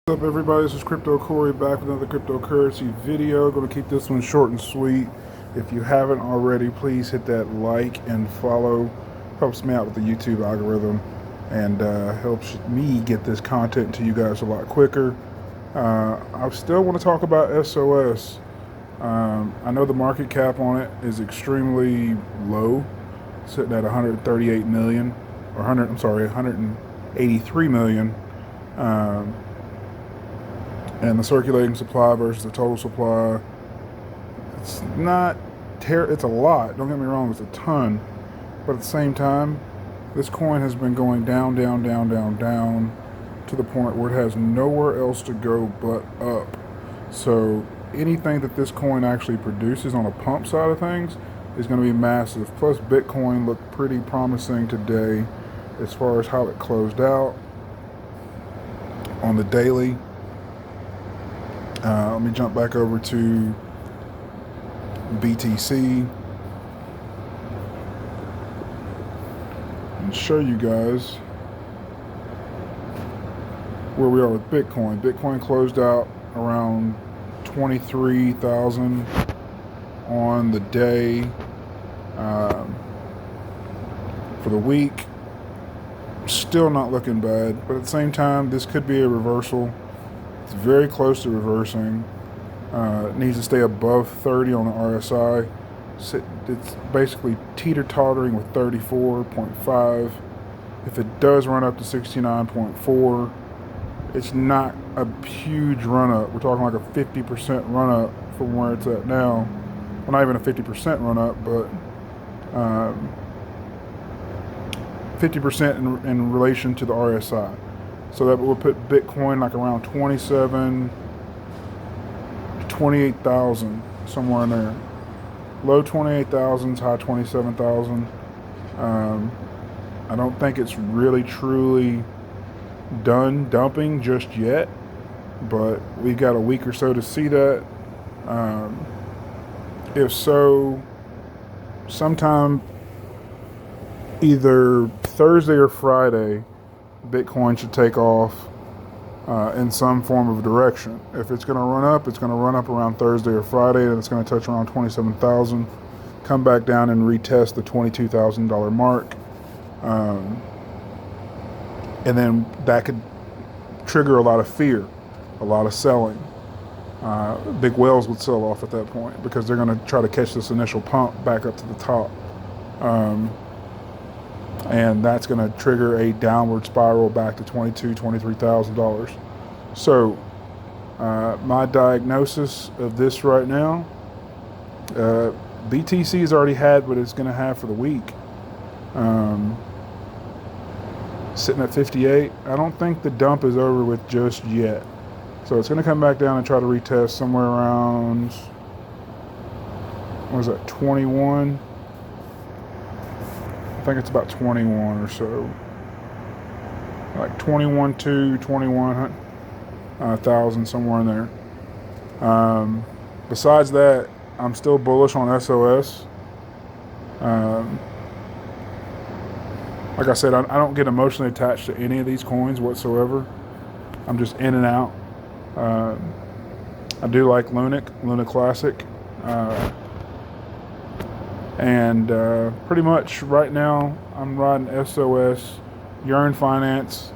What's up, everybody? This is Crypto Corey back with another cryptocurrency video. Going to keep this one short and sweet. If you haven't already, please hit that like and follow. Helps me out with the YouTube algorithm and helps me get this content to you guys a lot quicker. I still want to talk about SOS. I know the market cap on it is extremely low, sitting at 138 million, or 100. I'm sorry, 183 million. And the circulating supply versus the total supply, it's not it's a lot, don't get me wrong, it's a ton, but at the same time, this coin has been going down to the point where it has nowhere else to go but up. So anything that this coin actually produces on a pump side of things is going to be massive. Plus Bitcoin looked pretty promising today as far as how it closed out on the daily. Let me jump back over to BTC and show you guys where we are with Bitcoin. Bitcoin closed out around 23,000 on the day. For the week, still not looking bad, but at the same time, this could be a reversal. It's very close to reversing. It needs to stay above 30 on the RSI. It's basically teeter-tottering with 34.5. If it does run up to 69.4, it's not a huge run-up. We're talking like a 50% run-up from where it's at now. Well, not even a 50% run-up, but 50% in relation to the RSI. So that will put Bitcoin like around 27, 28,000, somewhere in there. Low 28,000s, high 27,000. I don't think it's really truly done dumping just yet, but we've got a week or so to see that. If so, sometime either Thursday or Friday, Bitcoin should take off in some form of direction. If it's going to run up, it's going to run up around Thursday or Friday, and it's going to touch around 27,000, come back down and retest the $22,000 mark. And then that could trigger a lot of fear, a lot of selling. Big whales would sell off at that point because they're going to try to catch this initial pump back up to the top. And that's going to trigger a downward spiral back to $23,000. So my diagnosis of this right now, BTC has already had what it's going to have for the week. Sitting at 58. I don't think the dump is over with just yet. So it's going to come back down and try to retest somewhere around, what was that, 21? I think it's about 21 or so, like 21.2, 21,000, somewhere in there. Besides that, I'm still bullish on SOS. Like I said, I don't get emotionally attached to any of these coins whatsoever. I'm just in and out. I do like Luna Classic. And pretty much right now, I'm riding SOS. Yearn Finance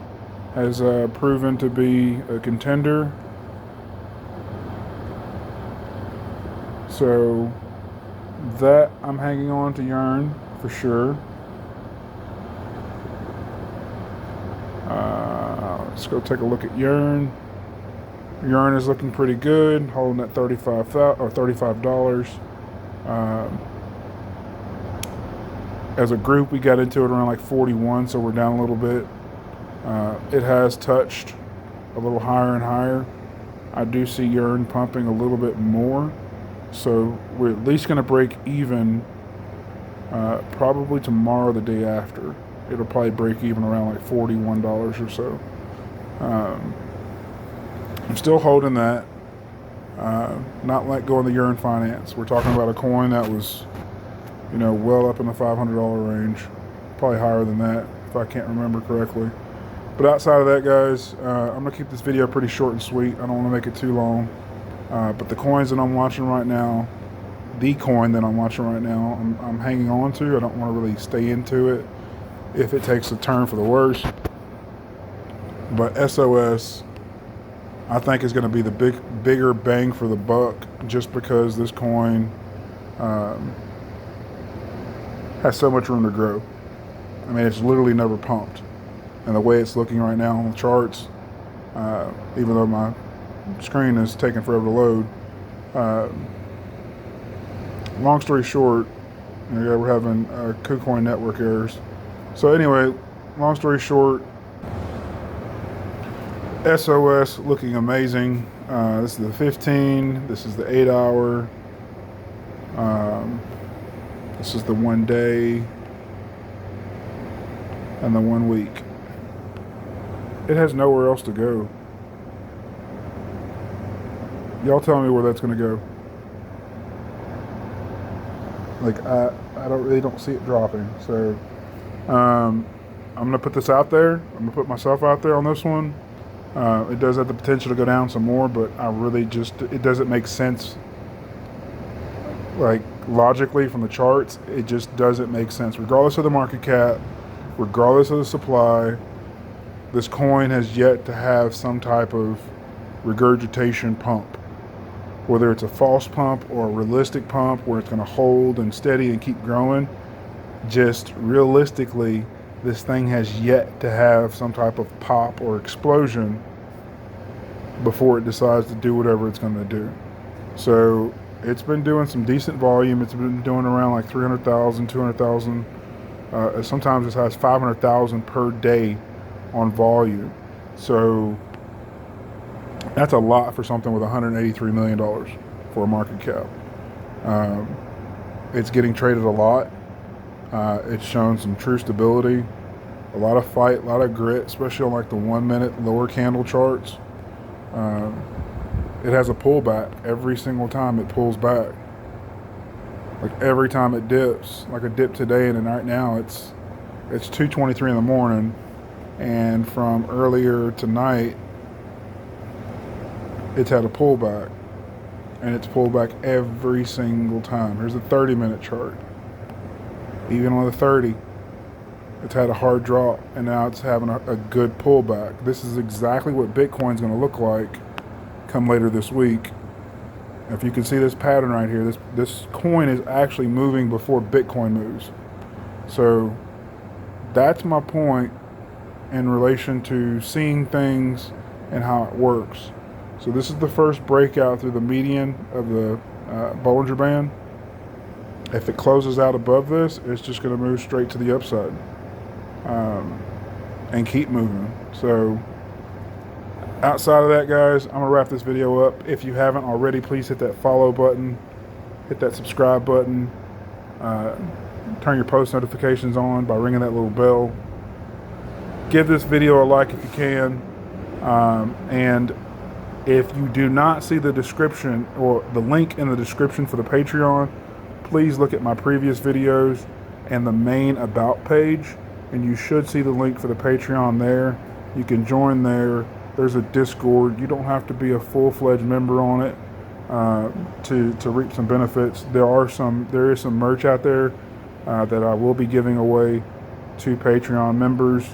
has proven to be a contender. So that I'm hanging on to Yearn for sure. Let's go take a look at Yearn. Yearn is looking pretty good, holding at $35. As a group, we got into it around like 41, so we're down a little bit. It has touched a little higher and higher. I do see Yearn pumping a little bit more, so we're at least going to break even probably tomorrow, the day after. It'll probably break even around like $41 or so. I'm still holding that. Not let go of the Yearn Finance. We're talking about a coin that was, well up in the $500 range, probably higher than that if I can't remember correctly. But outside of that, guys, I'm gonna keep this video pretty short and sweet. I don't want to make it too long. But the coins that I'm watching right now, the coin that I'm watching right now, I'm hanging on to. I don't want to really stay into it if it takes a turn for the worse. But SOS, I think, is going to be the bigger bang for the buck, just because this coin has so much room to grow. I mean, it's literally never pumped. And the way it's looking right now on the charts, even though my screen is taking forever to load, long story short, we're having KuCoin network errors. So anyway, long story short, SOS looking amazing. This is the 15, this is the 8 hour, this is the 1 day, and the 1 week. It has nowhere else to go. Y'all tell me where that's going to go. Like, I really don't see it dropping. So I'm going to put this out there. I'm going to put myself out there on this one. It does have the potential to go down some more, but it doesn't make sense. Like, logically from the charts, it just doesn't make sense. Regardless of the market cap, regardless of the supply, this coin has yet to have some type of regurgitation pump. Whether it's a false pump or a realistic pump where it's going to hold and steady and keep growing, just realistically, this thing has yet to have some type of pop or explosion before it decides to do whatever it's going to do. So it's been doing some decent volume. It's been doing around like 300,000, 200,000, sometimes as high as 500,000 per day on volume. So that's a lot for something with $183 million for a market cap. It's getting traded a lot. It's shown some true stability, a lot of fight, a lot of grit, especially on like the 1 minute lower candle charts. It has a pullback every single time it pulls back. Like every time it dips, like a dip today, and then right now it's 2:23 in the morning, and from earlier tonight it's had a pullback, and it's pulled back every single time. Here's a 30-minute chart. Even on the 30, it's had a hard drop, and now it's having a good pullback. This is exactly what Bitcoin's going to look like come later this week. If you can see this pattern right here, this coin is actually moving before Bitcoin moves. So that's my point in relation to seeing things and how it works. So this is the first breakout through the median of the Bollinger Band. If it closes out above this, it's just going to move straight to the upside and keep moving. So outside of that, guys, I'm going to wrap this video up. If you haven't already, please hit that follow button, hit that subscribe button, turn your post notifications on by ringing that little bell. Give this video a like if you can, and if you do not see the description or the link in the description for the Patreon, please look at my previous videos and the main about page, and you should see the link for the Patreon there. You can join there. There's a Discord. You don't have to be a full-fledged member on it to reap some benefits. There is some merch out there that I will be giving away to Patreon members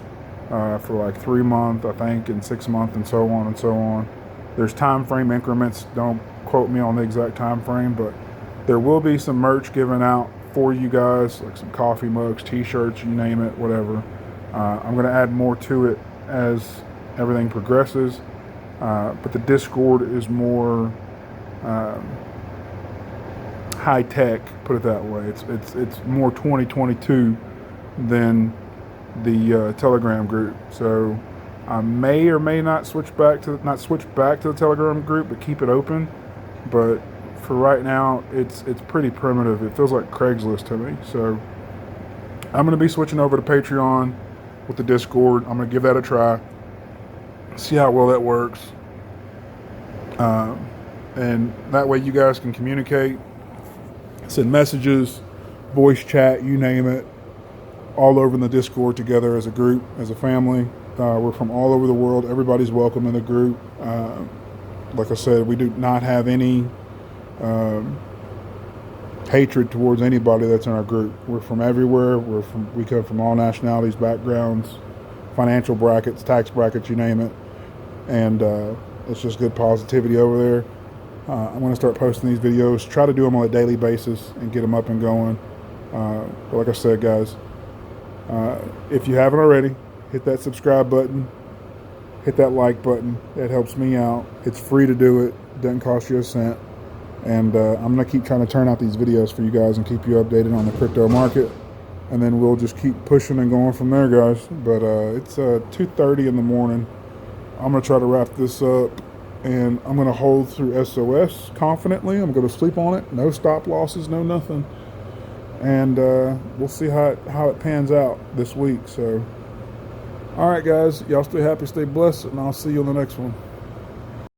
for like 3 months, I think, and 6 months, and so on and so on. There's time frame increments. Don't quote me on the exact time frame, but there will be some merch given out for you guys, like some coffee mugs, t-shirts, you name it, whatever. I'm going to add more to it as everything progresses, but the Discord is more high tech, put it that way. It's more 2022 than the Telegram group. So I may or may not switch back to the Telegram group, but keep it open. But for right now, it's pretty primitive. It feels like Craigslist to me. So I'm going to be switching over to Patreon with the Discord. I'm going to give that a try, see how well that works, and that way you guys can communicate, send messages, voice chat, you name it, all over in the Discord together as a group, as a family. We're from all over the world. Everybody's welcome in the group. Like I said, we do not have any hatred towards anybody that's in our group. We're from everywhere. We come from all nationalities, backgrounds, financial brackets, tax brackets, you name it. And it's just good positivity over there. I'm going to start posting these videos, try to do them on a daily basis and get them up and going. But like I said, guys, if you haven't already, hit that subscribe button, hit that like button. It helps me out. It's free to do it. It doesn't cost you a cent. And I'm going to keep trying to turn out these videos for you guys and keep you updated on the crypto market. And then we'll just keep pushing and going from there, guys. But it's 2:30 in the morning. I'm going to try to wrap this up. And I'm going to hold through SOS confidently. I'm going to sleep on it. No stop losses, no nothing. And we'll see how it pans out this week. So, all right, guys. Y'all stay happy, stay blessed, and I'll see you on the next one.